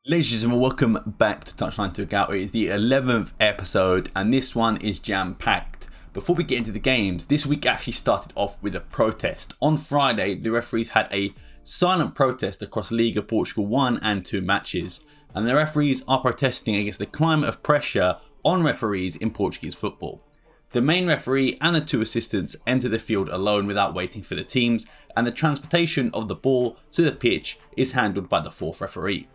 Ladies and gentlemen, welcome back to Touchline Tugao. It is the 11th episode and this one is jam-packed. Before we get into the games, this week actually started off with a protest. On Friday, the referees had a silent protest across Liga Portugal 1 and 2 matches. And the referees are protesting against the climate of pressure on referees in Portuguese football. The main referee and the 2 assistants enter the field alone without waiting for the teams, and the transportation of the ball to the pitch is handled by the 4th referee.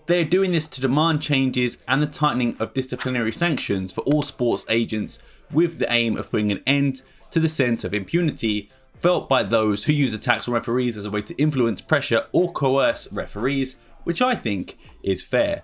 They are doing this to demand changes and the tightening of disciplinary sanctions for all sports agents, with the aim of putting an end to the sense of impunity felt by those who use attacks on referees as a way to influence, pressure or coerce referees, which I think is fair.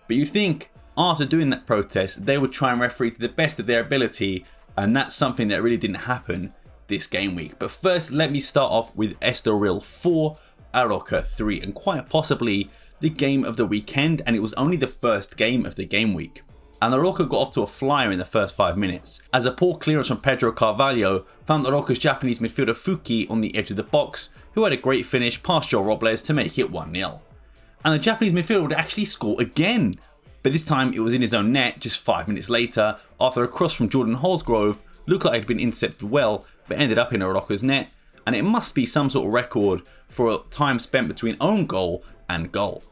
But you'd think after doing that protest they would try and referee to the best of their ability, and that's something that really didn't happen this game week. But first, let me start off with Estoril 4, Aroca 3, and quite possibly the game of the weekend, and it was only the first game of the game week. And Aroca got off to a flyer in the first 5 minutes, as a poor clearance from Pedro Carvalho found Aroca's Japanese midfielder Fuki on the edge of the box, who had a great finish past João Robles to make it 1-0. And the Japanese midfielder would actually score again, but this time it was in his own net just 5 minutes later, after a cross from Jordan Holsgrove looked like it had been intercepted well, but ended up in Aroca's net, and it must be some sort of record for time spent between own goal and goal.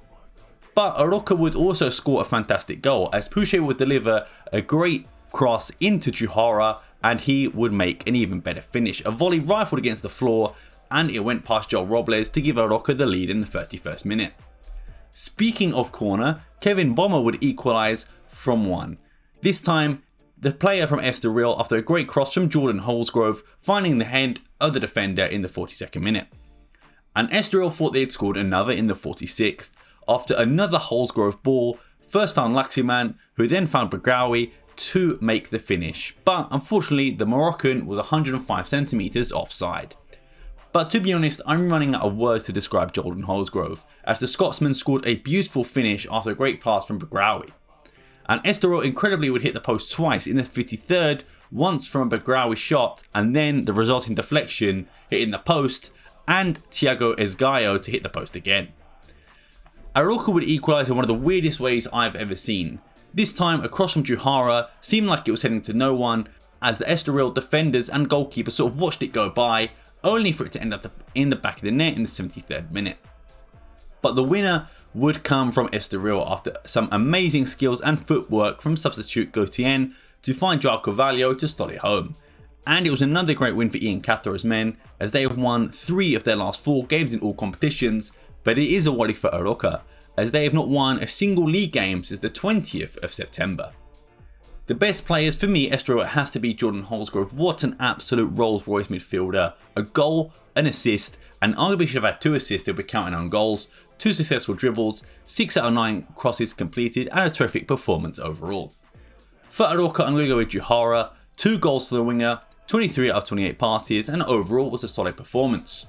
But Aroca would also score a fantastic goal, as Puche would deliver a great cross into Juhara and he would make an even better finish. A volley rifled against the floor and it went past João Robles to give Aroca the lead in the 31st minute. Speaking of corner, Kevin Bommer would equalise from 1. This time the player from Estoril, after a great cross from Jordan Holsgrove, finding the head of the defender in the 42nd minute. And Estoril thought they had scored another in the 46th. After another Holsgrove ball first found Laximan, who then found Braga to make the finish. But unfortunately the Moroccan was 105cm offside. But to be honest, I'm running out of words to describe Jordan Holsgrove, as the Scotsman scored a beautiful finish after a great pass from Braga. And Estoril incredibly would hit the post twice in the 53rd, once from a Braga shot and then the resulting deflection hitting the post, and Thiago Esgaio to hit the post again. Aroca would equalise in one of the weirdest ways I've ever seen. This time a cross from Juhara seemed like it was heading to no one, as the Estoril defenders and goalkeeper sort of watched it go by, only for it to end up in the back of the net in the 73rd minute. But the winner would come from Estoril after some amazing skills and footwork from substitute Gauthier to find João Carvalho to start it home. And it was another great win for Ian Cathro's men, as they have won 3 of their last 4 games in all competitions. But it is a worry for Aroca, as they have not won a single league game since the 20th of September. The best players for me, Estoril, has to be Jordan Holsgrove. What an absolute Rolls Royce midfielder. A goal, an assist, and arguably should have had 2 assists if we're counting on goals, 2 successful dribbles, 6 out of 9 crosses completed, and a terrific performance overall. For Aroca, I'm going to go with Juhara, 2 goals for the winger, 23 out of 28 passes, and overall was a solid performance.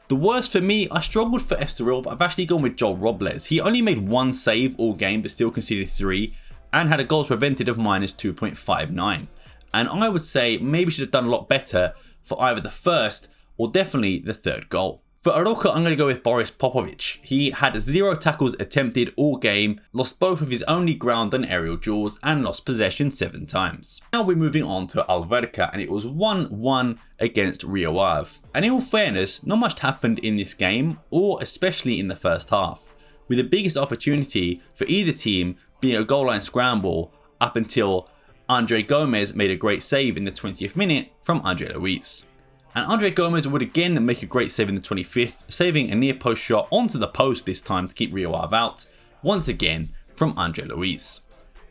The worst for me, I struggled for Estoril, but I've actually gone with João Robles. He only made 1 save all game but still conceded 3 and had a goals prevented of -2.59. And I would say maybe should have done a lot better for either the first or definitely the 3rd goal. For Aroca, I'm going to go with Boris Popovic. He had 0 tackles attempted all game, lost both of his only ground and aerial duels, and lost possession 7 times. Now we're moving on to Alverca, and it was 1-1 against Rio Ave. And in all fairness, not much happened in this game, or especially in the first half, with the biggest opportunity for either team being a goal line scramble up until Andre Gomes made a great save in the 20th minute from Andre Luiz. And Andre Gomes would again make a great save in the 25th, saving a near post shot onto the post this time to keep Rio Ave out, once again from Andre Luiz.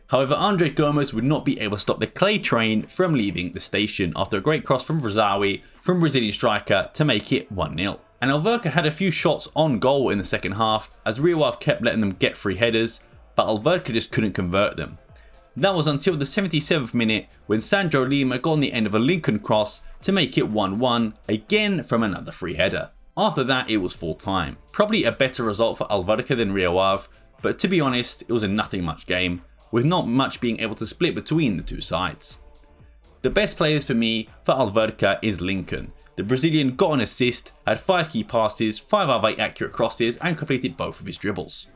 However, Andre Gomes would not be able to stop the clay train from leaving the station after a great cross from Brazawi from Brazilian striker to make it 1-0. And Alverca had a few shots on goal in the second half, as Rio Ave kept letting them get free headers, but Alverca just couldn't convert them. That was until the 77th minute when Sandro Lima got on the end of a Lincoln cross to make it 1-1, again from another free header. After that it was full time. Probably a better result for Alverca than Rio Ave, but to be honest it was a nothing much game, with not much being able to split between the 2 sides. The best players for me for Alverca is Lincoln. The Brazilian got an assist, had 5 key passes, 5 out of 8 accurate crosses and completed both of his dribbles.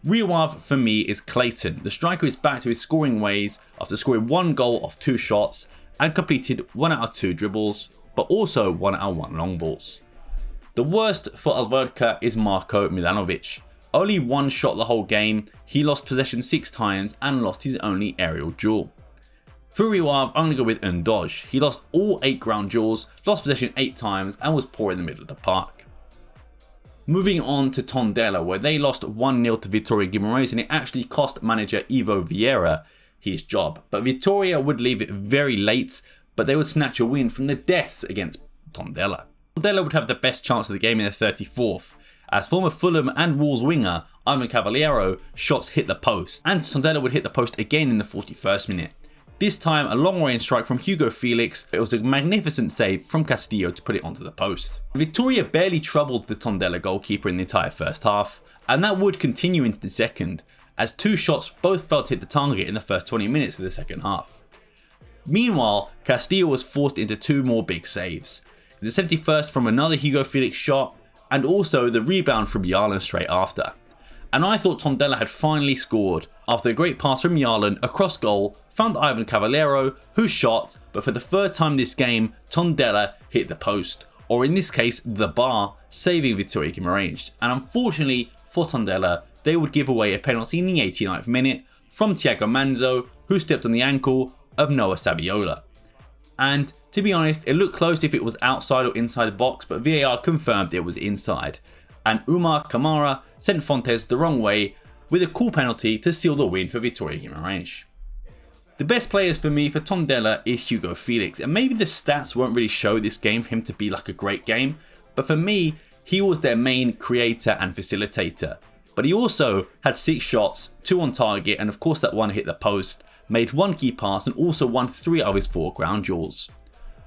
Rio Ave for me is Clayton. The striker is back to his scoring ways after scoring 1 goal off 2 shots and completed 1 out of 2 dribbles, but also 1 out of 1 long balls. The worst for Alverca is Marko Milanovic. Only 1 shot the whole game, he lost possession 6 times and lost his only aerial duel. For Rio Ave, I'm going to go with Undoge. He lost all 8 ground duels, lost possession 8 times and was poor in the middle of the park. Moving on to Tondela, where they lost 1-0 to Vitória Guimarães, and it actually cost manager Ivo Vieira his job. But Vitória would leave it very late, but they would snatch a win from the deaths against Tondela. Tondela would have the best chance of the game in the 34th, as former Fulham and Wolves winger Ivan Cavaleiro shots hit the post, and Tondela would hit the post again in the 41st minute. This time a long range strike from Hugo Felix, it was a magnificent save from Castillo to put it onto the post. Vitória barely troubled the Tondela goalkeeper in the entire first half, and that would continue into the second, as 2 shots both failed to hit the target in the first 20 minutes of the second half. Meanwhile, Castillo was forced into 2 more big saves. In the 71st from another Hugo Felix shot, and also the rebound from Yarlan straight after. And I thought Tondela had finally scored after a great pass from Yarlan across goal, found Ivan Cavaleiro who shot, but for the 3rd time this game, Tondela hit the post, or in this case the bar, saving Vitória Guimarães. And unfortunately for Tondela, they would give away a penalty in the 89th minute from Thiago Manzo, who stepped on the ankle of Noah Saviola. And to be honest, it looked close if it was outside or inside the box, but VAR confirmed it was inside. And Umar Kamara sent Fontes the wrong way with a cool penalty to seal the win for Vitória Guimarães. The best players for me for Tondela is Hugo Felix, and maybe the stats won't really show this game for him to be like a great game, but for me, he was their main creator and facilitator. But he also had 6 shots, 2 on target, and of course that 1 hit the post, made 1 key pass and also won 3 out of his 4 ground duels.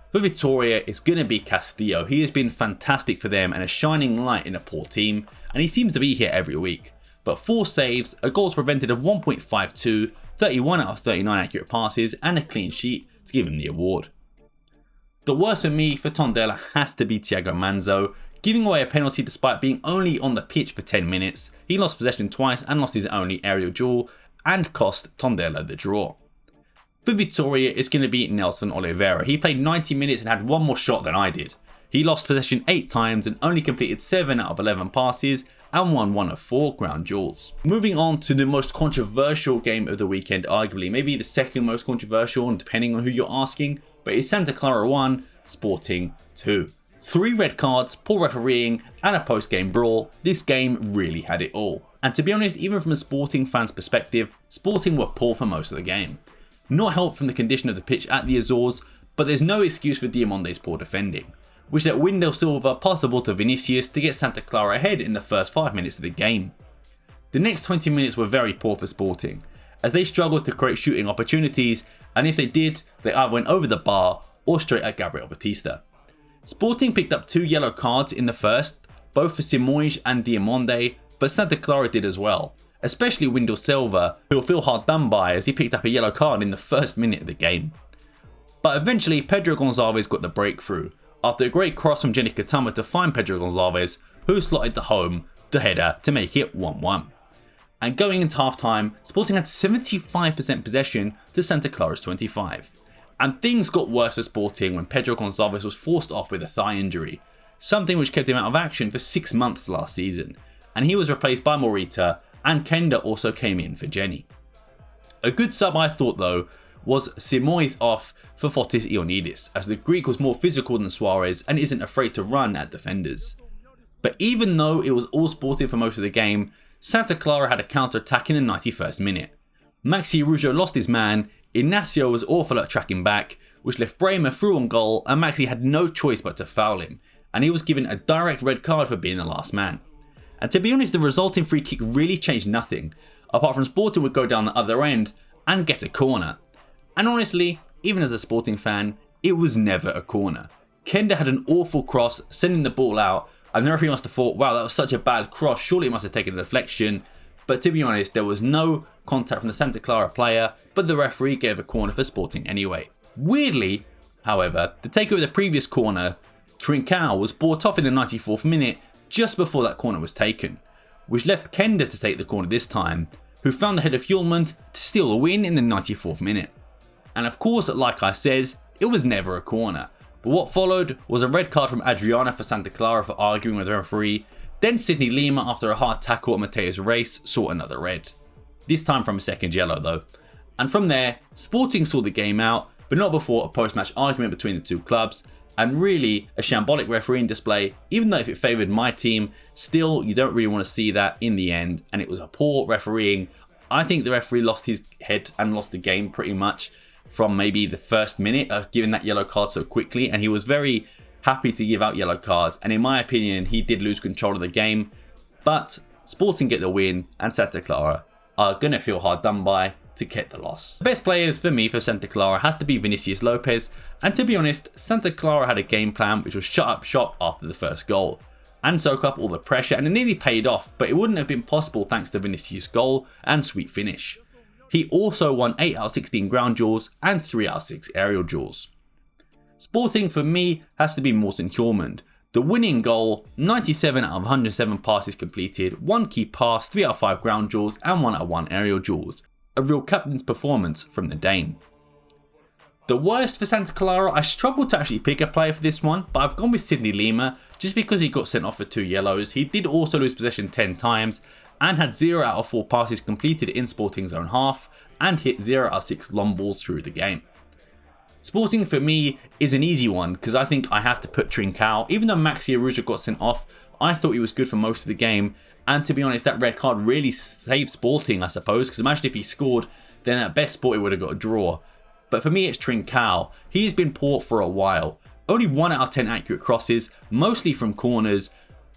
For Vitória, it's going to be Castillo. He has been fantastic for them and a shining light in a poor team, and he seems to be here every week. But 4 saves, a goals prevented of 1.52, 31 out of 39 accurate passes and a clean sheet to give him the award. The worst for me for Tondela has to be Thiago Manzo, giving away a penalty despite being only on the pitch for 10 minutes. He lost possession twice and lost his only aerial duel and cost Tondela the draw. For Vitória, it's going to be Nelson Oliveira. He played 90 minutes and had 1 more shot than I did. He lost possession 8 times and only completed 7 out of 11 passes and won 1 of 4 ground duels. Moving on to the most controversial game of the weekend, arguably, maybe the second most controversial depending on who you're asking, but it's Santa Clara 1, Sporting 2. 3 red cards, poor refereeing and a post-game brawl. This game really had it all. And to be honest, even from a Sporting fan's perspective, Sporting were poor for most of the game. Not helped from the condition of the pitch at the Azores, but there's no excuse for Diamonde's poor defending, which let Wendell Silva pass the ball to Vinicius to get Santa Clara ahead in the first 5 minutes of the game. The next 20 minutes were very poor for Sporting, as they struggled to create shooting opportunities, and if they did, they either went over the bar or straight at Gabriel Batista. Sporting picked up 2 yellow cards in the first, both for Simões and Diamonde, but Santa Clara did as well. Especially Wendell Silva, who will feel hard done by as he picked up a yellow card in the first minute of the game. But eventually Pedro Gonçalves got the breakthrough, after a great cross from Jenny Katama to find Pedro Gonçalves, who slotted the header to make it 1-1. And going into half time, Sporting had 75% possession to Santa Clara's 25. And things got worse for Sporting when Pedro Gonçalves was forced off with a thigh injury, something which kept him out of action for 6 months last season, and he was replaced by Morita, and Kenda also came in for Jenny. A good sub I thought though was Simões off for Fotis Ioannidis, as the Greek was more physical than Suarez and isn't afraid to run at defenders. But even though it was all Sporting for most of the game, Santa Clara had a counter-attack in the 91st minute. Maxi Rujo lost his man, Ignacio was awful at tracking back, which left Bremer through on goal and Maxi had no choice but to foul him, and he was given a direct red card for being the last man. And to be honest, the resulting free kick really changed nothing, apart from Sporting would go down the other end and get a corner. And honestly, even as a Sporting fan, it was never a corner. Kenda had an awful cross, sending the ball out, and the referee must have thought, wow, that was such a bad cross, surely it must have taken a deflection. But to be honest, there was no contact from the Santa Clara player, but the referee gave a corner for Sporting anyway. Weirdly, however, the taker of the previous corner, Trincao, was brought off in the 94th minute, just before that corner was taken, which left Kenda to take the corner this time, who found the head of Hjulmand to steal a win in the 94th minute. And of course, like I said, it was never a corner, but what followed was a red card from Adriana for Santa Clara for arguing with the referee, then Sidney Lima after a hard tackle at Mateus Reis saw another red. This time from a second yellow though. And from there, Sporting saw the game out, but not before a post-match argument between the two clubs, and really a shambolic refereeing display. Even though if it favoured my team, still you don't really want to see that in the end, and it was a poor refereeing. I think the referee lost his head and lost the game pretty much from maybe the first minute of giving that yellow card so quickly, and he was very happy to give out yellow cards, and in my opinion he did lose control of the game. But Sporting get the win, and Santa Clara are going to feel hard done by to get the loss. The best players for me for Santa Clara has to be Vinicius Lopez, and to be honest, Santa Clara had a game plan which was shut up shop after the first goal and soak up all the pressure, and it nearly paid off, but it wouldn't have been possible thanks to Vinicius' goal and sweet finish. He also won 8 out of 16 ground duels and 3 out of 6 aerial duels. Sporting for me has to be Morten Hjulmand. The winning goal, 97 out of 107 passes completed, 1 key pass, 3 out of 5 ground duels and 1 out of 1 aerial duels. A real captain's performance from the Dane. The worst for Santa Clara, I struggled to actually pick a player for this one, but I've gone with Sidney Lima just because he got sent off for 2 yellows. He did also lose possession 10 times and had 0 out of 4 passes completed in Sporting's own half and hit 0 out of 6 long balls through the game. Sporting for me is an easy one because I think I have to put Trincao. Even though Maxi Aruja got sent off, I thought he was good for most of the game, and to be honest that red card really saved Sporting, I suppose, because imagine if he scored, then at best Sporting would have got a draw. But for me it's Trincao. He's been poor for a while. Only 1 out of 10 accurate crosses, mostly from corners,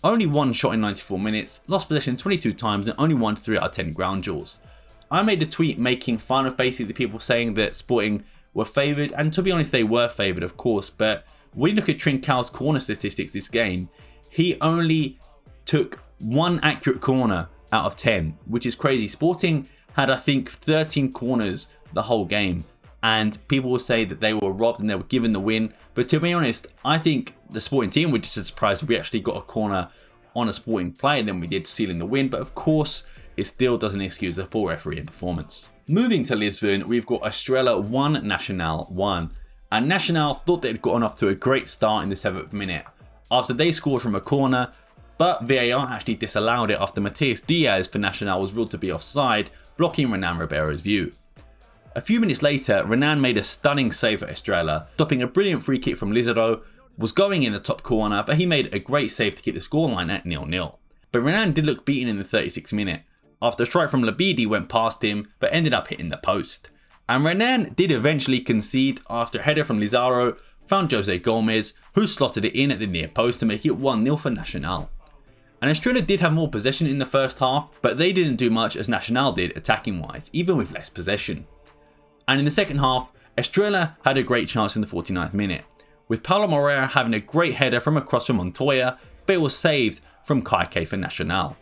only 1 shot in 94 minutes, lost possession 22 times and only won 3 out of 10 ground duels. I made a tweet making fun of basically the people saying that Sporting were favoured, and to be honest they were favoured of course, but when you look at Trincao's corner statistics this game, he only took 1 accurate corner out of 10, which is crazy. Sporting had I think 13 corners the whole game, and people will say that they were robbed and they were given the win, but to be honest I think the Sporting team were just as surprised we actually got a corner on a Sporting player than we did sealing the win, but of course it still doesn't excuse the poor refereeing performance. Moving to Lisbon, we've got Estrela 1, Nacional 1. And Nacional thought they'd gotten off to a great start in the 7th minute after they scored from a corner, but VAR actually disallowed it after Matias Diaz for Nacional was ruled to be offside, blocking Renan Ribero's view. A few minutes later, Renan made a stunning save for Estrela, stopping a brilliant free kick from Lizardo, was going in the top corner, but he made a great save to keep the scoreline at 0-0. But Renan did look beaten in the 36th minute, after a strike from Labidi went past him but ended up hitting the post. And Renan did eventually concede after a header from Lizardo found Jose Gomez, who slotted it in at the near post to make it 1-0 for Nacional. And Estrela did have more possession in the first half, but they didn't do much as Nacional did attacking wise, even with less possession. And in the second half, Estrela had a great chance in the 49th minute, with Paulo Moreira having a great header from across from Montoya, but it was saved from Kaike for Nacional.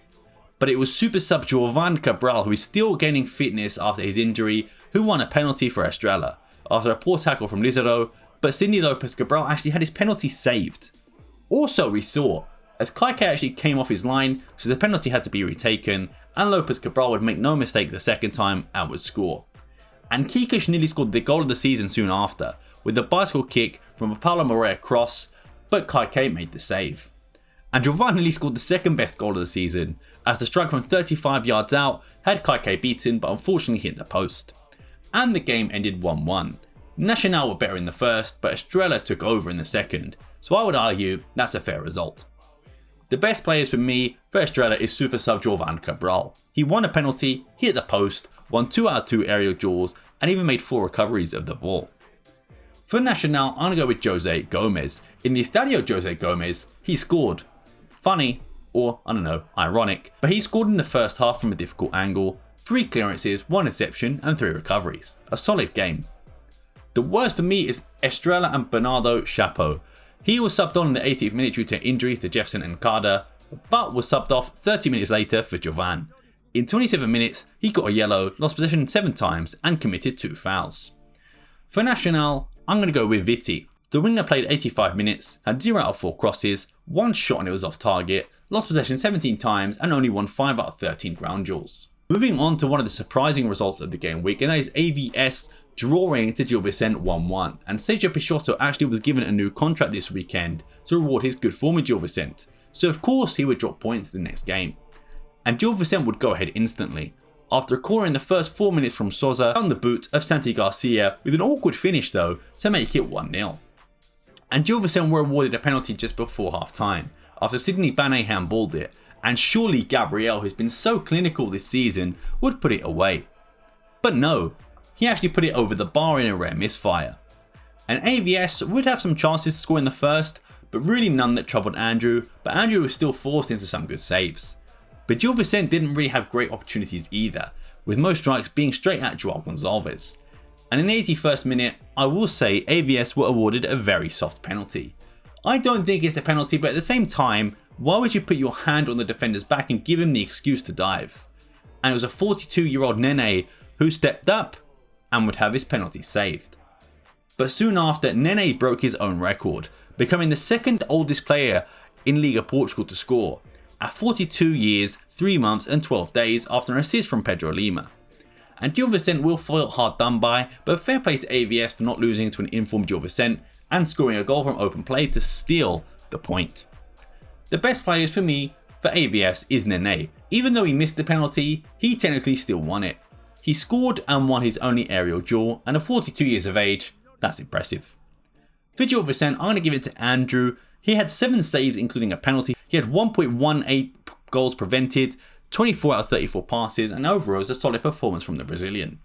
But it was super sub Jovan Cabral, who is still gaining fitness after his injury, who won a penalty for Estrela after a poor tackle from Lizardo, but Sidney Lopez Cabral actually had his penalty saved. Also we saw, as Kaike actually came off his line, so the penalty had to be retaken, and Lopez Cabral would make no mistake the second time and would score. And Kikosh nearly scored the goal of the season soon after, with a bicycle kick from a Paulo Moreira cross, but Kaike made the save. And Jovan nearly scored the second best goal of the season, as the strike from 35 yards out had Kaike beaten but unfortunately hit the post. And the game ended 1-1. Nacional were better in the first, but Estrela took over in the second, so I would argue that's a fair result. The best players for me for Estrela is super sub Jovan Cabral. He won a penalty, hit the post, won 2 out of 2 aerial duels and even made 4 recoveries of the ball. For Nacional, I'm going to go with Jose Gomez. In the Estadio Jose Gomez, he scored. Funny, or I don't know, ironic, but he scored in the first half from a difficult angle, 3 clearances, 1 interception and 3 recoveries. A solid game. The worst for me is Estrela and Bernardo Chapo. He was subbed on in the 80th minute due to injuries to Jefferson and Carter, but was subbed off 30 minutes later for Jovan. In 27 minutes, he got a yellow, lost possession 7 times and committed 2 fouls. For Nacional, I'm going to go with Vitti. The winger played 85 minutes, had 0 out of 4 crosses, 1 shot and it was off target, lost possession 17 times and only won 5 out of 13 ground duels. Moving on to one of the surprising results of the game week, and that is AVS drawing to Gil Vicente 1-1, and Sergio Peixoto actually was given a new contract this weekend to reward his good form with Gil Vicente, so of course he would drop points the next game. And Gil Vicente would go ahead instantly, after scoring the first 4 minutes from Sousa on the boot of Santi Garcia with an awkward finish though to make it 1-0. And Gil Vicente were awarded a penalty just before half time, after Sidney Bane handballed it, and surely Gabriel, who's been so clinical this season, would put it away. But no, he actually put it over the bar in a rare misfire. And AVS would have some chances to score in the first, but really none that troubled Andrew, but Andrew was still forced into some good saves. But Gil Vicente didn't really have great opportunities either, with most strikes being straight at Joao Gonçalves. And in the 81st minute, I will say AVS were awarded a very soft penalty. I don't think it's a penalty, but at the same time, why would you put your hand on the defender's back and give him the excuse to dive? And it was a 42-year-old Nene who stepped up and would have his penalty saved. But soon after, Nene broke his own record, becoming the second oldest player in Liga Portugal to score, at 42 years, 3 months and 12 days after an assist from Pedro Lima. And Gil Vicente will feel hard done by, but fair play to AVS for not losing to an informed Gil Vicente and scoring a goal from open play to steal the point. The best players for me for AVS is Nene. Even though he missed the penalty, he technically still won it. He scored and won his only aerial duel, and at 42 years of age, that's impressive. For Gil Vicente, I'm going to give it to Andrew. He had 7 saves including a penalty. He had 1.18 goals prevented, 24 out of 34 passes, and overall was a solid performance from the Brazilian.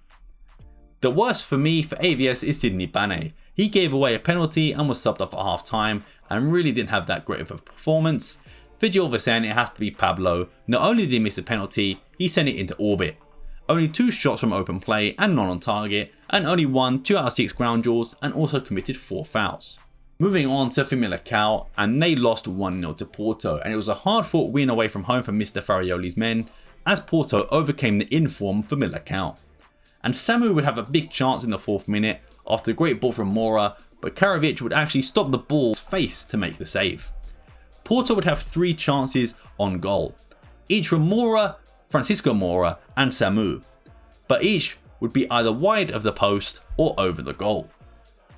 The worst for me for AVS is Sidney Bane. He gave away a penalty and was subbed off at half time and really didn't have that great of a performance. For Gil Vicente, it has to be Pablo. Not only did he miss a penalty, he sent it into orbit. Only 2 shots from open play and none on target, and only won 2 out of 6 ground duels and also committed 4 fouls. Moving on to Famalicão, and they lost 1-0 to Porto, and it was a hard fought win away from home for Mr. Farioli's men as Porto overcame the informed Famalicão. And Samu would have a big chance in the 4th minute after a great ball from Mora, but Karavic would actually stop the ball's face to make the save. Porto would have 3 chances on goal, each from Mora, Francisco Mora and Samu, but each would be either wide of the post or over the goal.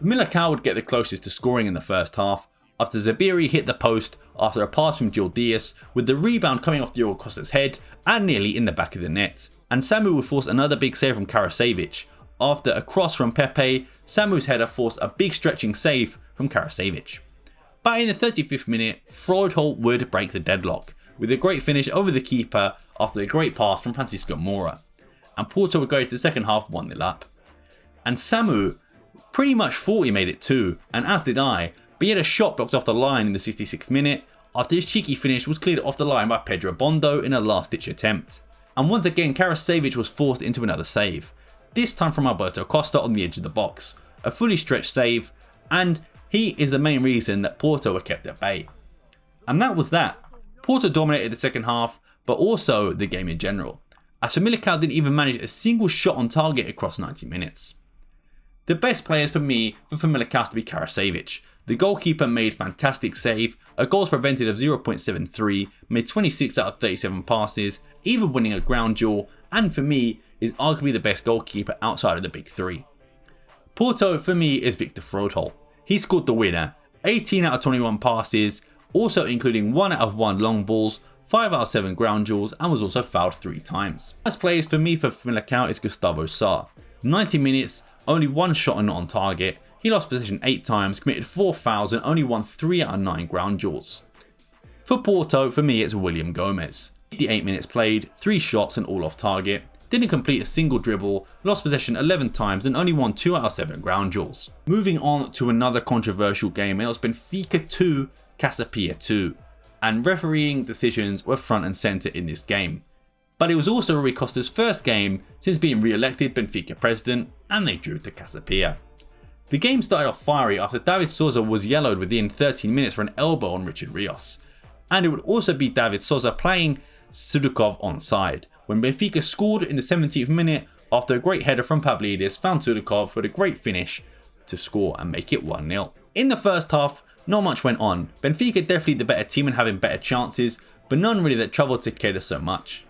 Famalicão would get the closest to scoring in the first half after Zabiri hit the post after a pass from Gil Dias, with the rebound coming off Diogo Costa's head and nearly in the back of the net. And Samu would force another big save from Karasevic. After a cross from Pepe, Samu's header forced a big stretching save from Karasevic. But in the 35th minute, Freudholt would break the deadlock with a great finish over the keeper after a great pass from Francisco Mora. And Porto would go to the second half 1-0 up. And Samu pretty much thought he made it too, and as did I, but he had a shot blocked off the line in the 66th minute after his cheeky finish was cleared off the line by Pedro Bondo in a last ditch attempt. And once again Karasevic was forced into another save, this time from Alberto Costa on the edge of the box, a fully stretched save, and he is the main reason that Porto were kept at bay. And that was that. Porto dominated the second half, but also the game in general, as Famalicão didn't even manage a single shot on target across 90 minutes. The best players for me for Famalicão to be Karasevic. The goalkeeper made fantastic save, a goals prevented of 0.73, made 26 out of 37 passes, even winning a ground duel, and for me is arguably the best goalkeeper outside of the big 3. Porto for me is Victor Freudholt. He scored the winner, 18 out of 21 passes, also including 1 out of 1 long balls, 5 out of 7 ground duels, and was also fouled 3 times. Best players for me for Famalicão is Gustavo Sá. 90 minutes, only 1 shot and not on target. He lost possession 8 times, committed 4 fouls and only won 3 out of 9 ground duels. For Porto, for me it's William Gomez. 58 minutes played, 3 shots and all off target, didn't complete a single dribble, lost possession 11 times and only won 2 out of 7 ground duels. Moving on to another controversial game, it was Benfica 2, Casapia 2, and refereeing decisions were front and centre in this game. But it was also Rui Costa's first game since being re-elected Benfica president, and they drew to Casapia. The game started off fiery after David Sousa was yellowed within 13 minutes for an elbow on Richard Rios, and it would also be David Sousa playing Sudukov onside, when Benfica scored in the 17th minute after a great header from Pavlidis found Sudukov with a great finish to score and make it 1-0. In the first half, not much went on. Benfica definitely the better team and having better chances, but none really that troubled Takeda so much.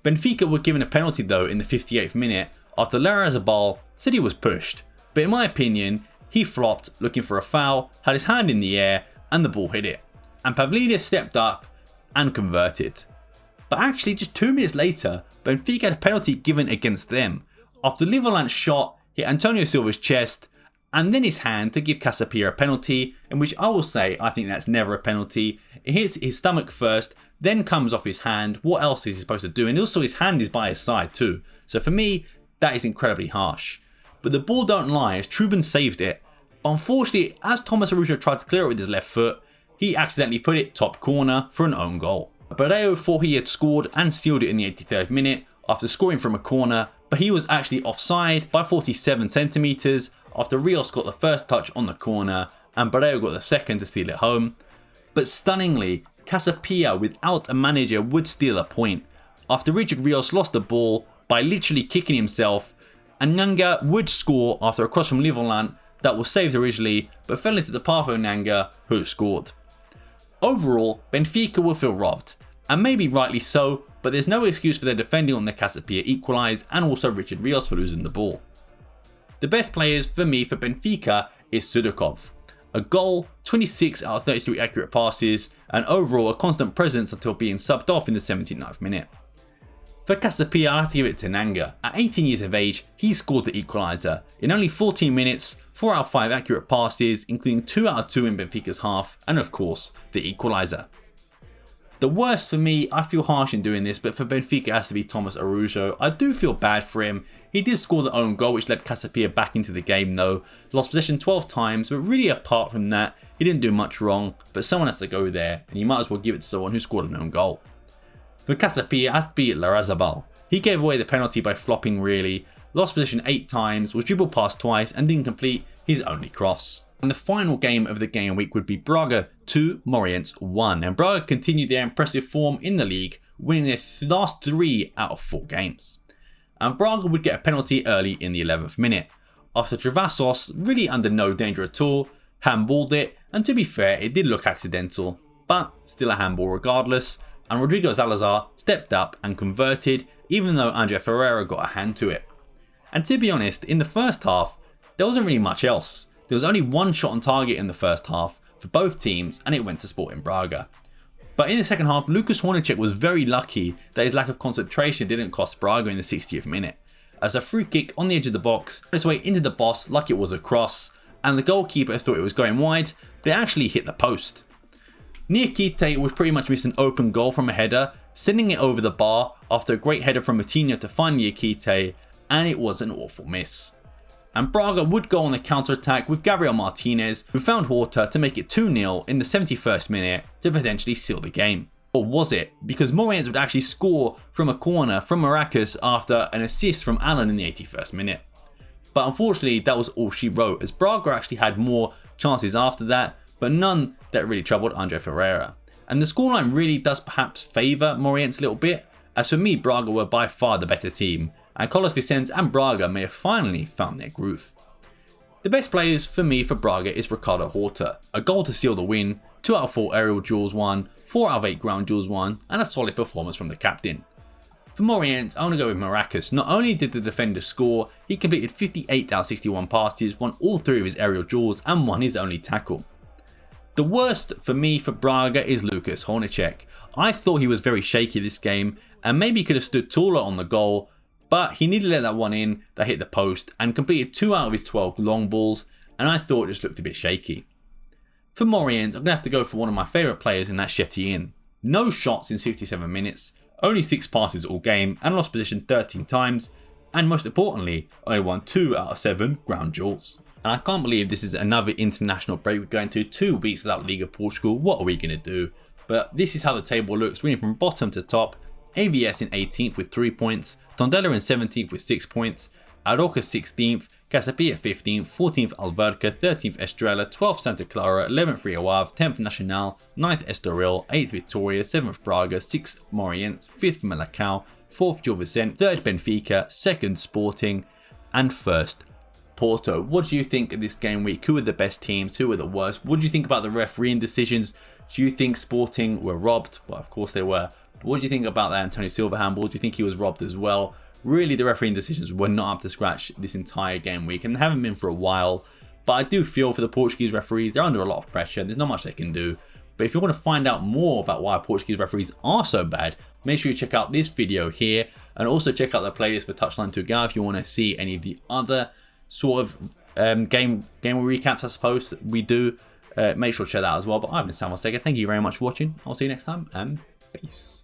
Benfica were given a penalty though in the 58th minute after Larrazabal said he was pushed, but in my opinion he flopped looking for a foul, had his hand in the air and the ball hit it, and Pavlidis stepped up and converted. But actually just 2 minutes later Benfica had a penalty given against them after Liverland's shot hit Antonio Silva's chest and then his hand to give Casapia a penalty, in which I will say I think that's never a penalty. It hits his stomach first, then comes off his hand. What else is he supposed to do? And also his hand is by his side too. So for me, that is incredibly harsh. But the ball don't lie as Trubin saved it. But unfortunately, as Thomas Araujo tried to clear it with his left foot, he accidentally put it top corner for an own goal. Braga thought he had scored and sealed it in the 83rd minute after scoring from a corner, but he was actually offside by 47 centimetres after Rios got the first touch on the corner and Braga got the second to seal it home. But stunningly, Casapia without a manager would steal a point after Richard Rios lost the ball by literally kicking himself, and Nanga would score after a cross from Liverland that was saved originally but fell into the path of Nanga, who scored. Overall, Benfica will feel robbed, and maybe rightly so, but there's no excuse for their defending on the Casapia equalised and also Richard Rios for losing the ball. The best players for me for Benfica is Sudakov. A goal, 26 out of 33 accurate passes, and overall a constant presence until being subbed off in the 79th minute. For Casapia, I have to give it to Nanga. At 18 years of age, he scored the equaliser. In only 14 minutes, 4 out of 5 accurate passes, including 2 out of 2 in Benfica's half, and of course, the equaliser. The worst for me, I feel harsh in doing this, but for Benfica it has to be Thomas Araujo. I do feel bad for him. He did score the own goal which led Casapia back into the game though. Lost possession 12 times, but really apart from that, he didn't do much wrong, but someone has to go there, and you might as well give it to someone who scored an own goal. For Casapia, it has to be Larrazabal. He gave away the penalty by flopping really, lost possession 8 times, was dribbled past twice and didn't complete his only cross. And the final game of the game week would be Braga 2, Moreirense 1, and Braga continued their impressive form in the league, winning their last 3 out of 4 games. And Braga would get a penalty early in the 11th minute, after Travassos, really under no danger at all, handballed it, and to be fair it did look accidental, but still a handball regardless, and Rodrigo Salazar stepped up and converted even though Andre Ferreira got a hand to it. And to be honest, in the first half there wasn't really much else. There was only one shot on target in the first half for both teams and it went to Sporting Braga. But in the second half, Lucas Hornacek was very lucky that his lack of concentration didn't cost Braga in the 60th minute, as a free kick on the edge of the box found its way into the box like it was a cross, and the goalkeeper thought it was going wide, they actually hit the post. Niakite was pretty much missed an open goal from a header, sending it over the bar after a great header from Moutinho to find Niakite, and it was an awful miss. And Braga would go on the counter-attack with Gabriel Martinez, who found Horta to make it 2-0 in the 71st minute to potentially seal the game. Or was it? Because Moreirense would actually score from a corner from Maracas after an assist from Allen in the 81st minute. But unfortunately that was all she wrote, as Braga actually had more chances after that, but none that really troubled Andre Ferreira. And the scoreline really does perhaps favour Moreirense a little bit, as for me Braga were by far the better team, and Carlos Vicente and Braga may have finally found their groove. The best players for me for Braga is Ricardo Horta, a goal to seal the win, 2 out of 4 aerial duels won, 4 out of 8 ground duels won, and a solid performance from the captain. For Moreirense, I want to go with Maracas. Not only did the defender score, he completed 58 out of 61 passes, won all 3 of his aerial duels and won his only tackle. The worst for me for Braga is Lucas Hornacek. I thought he was very shaky this game and maybe could have stood taller on the goal, but he needed to let that one in that hit the post and completed 2 out of his 12 long balls, and I thought it just looked a bit shaky. For Moreirense, I'm going to have to go for one of my favourite players, and that's Setien. No shots in 67 minutes, only 6 passes all game and lost position 13 times, and most importantly, only won 2 out of 7 ground duels. And I can't believe this is another international break. We're going to 2 weeks without Liga Portugal. What are we going to do? But this is how the table looks, running from bottom to top. AVS in 18th with 3 points, Tondela in 17th with 6 points, Aroca 16th, Casapia 15th, 14th Alverca, 13th Estrela, 12th Santa Clara, 11th Rio Ave, 10th Nacional, 9th Estoril, 8th Vitória, 7th Braga, 6th Moreirense, 5th Malacao, 4th Gil Vicente, 3rd Benfica, 2nd Sporting, and 1st Porto. What do you think of this game week? Who are the best teams? Who are the worst? What do you think about the refereeing decisions? Do you think Sporting were robbed? Well, of course they were. But what do you think about that Antonio Silva handball? Do you think he was robbed as well? Really, the refereeing decisions were not up to scratch this entire game week and haven't been for a while. But I do feel for the Portuguese referees, they're under a lot of pressure. There's not much they can do. But if you want to find out more about why Portuguese referees are so bad, make sure you check out this video here. And also check out the playlist for Touchline Tugao if you want to see any of the other sort of game recaps, I suppose, that we do. Make sure to check that out as well. But I've been Sam Moustache. Thank you very much for watching. I'll see you next time, and peace.